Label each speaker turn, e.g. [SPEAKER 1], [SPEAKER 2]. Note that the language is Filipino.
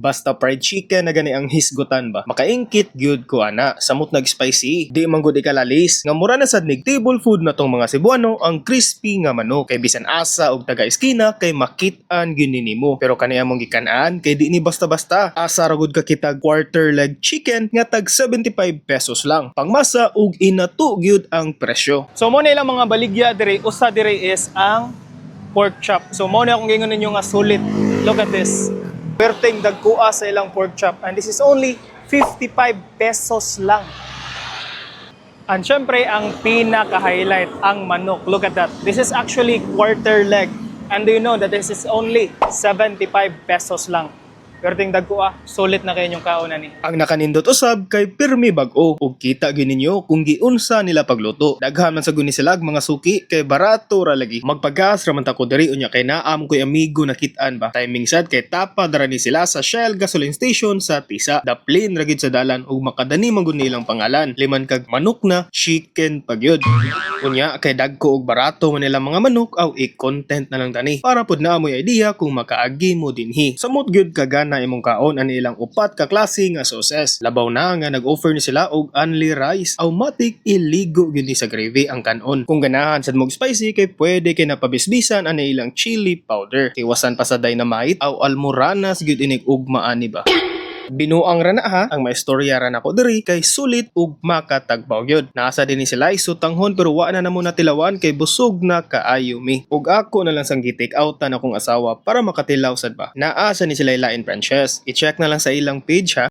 [SPEAKER 1] Basta fried chicken na gani ang hisgutan ba. Makaingkit gyud ko ana, samot nag spicy. Di man gud ikalalis. Nga mura na sad nig table food na tong mga Cebuano ang crispy nga manok. Kay bisan asa og taga eskina kay makit-an gyud nimo. Pero kani among gikan-an kay di ni basta-basta. Asa ra gud ka kitag quarter leg chicken nga tag 75 pesos lang. Pangmasa ug inato gyud ang presyo. So mo na ilang mga baligya dire, usa dire is ang pork chop. So mo na akong gingon ninyo nga sulit. Look at this. Perteng dagkua sa ilang pork chop and this is only 55 pesos lang. And syempre ang pinaka-highlight ang manok. Look at that. This is actually quarter leg. And do you know that this is only 75 pesos lang. Pero ting dagko sulit na kayo yung kauna ni. Ang nakanindot usab kay pirmi bag-o ug kita gyud ninyo kung giunsa nila pagluto. Daghan man sa guni sila mga suki kay barato ra lagi. Magpagas ra man ta ko diri unya kay naam koy amigo nakit-an ba. Timing sad kay tapa dara ni sila sa Shell gasoline station sa Tisa. Daplin ra gid sa dalan ug makadani man gud nilang pangalan. Liman kag manok na chicken pagyud. Unya kay dagko ug barato man nila mga manok aw i-content na lang tani para pud na amoy idea kung makaagi mo dinhi. Samot gyud kagan na imong kaon ani ilang upat ka klase nga sauces. Labaw na nga nag-offer ni sila og only rice. Automatic iligo gyud ni sa gravy ang kanon. Kung ganahan sad mog spicy kay pwede kay napabisbisan ani ilang chili powder. Iwasan pa sa dynamite aw almoranas gyud inig ugma ani ba. Binuang rana ha, ang maistorya rana ko diri kay sulit ug makatagbaw gyud. Nasa din ni sila isutanghon pero wa na namo natilawan kay busog na kaayo mi. Ug ako na lang sang gi-take outan akong asawa para makatilaw sad ba. Naa sa ni sila lain branches. I-check na lang sa ilang page ha.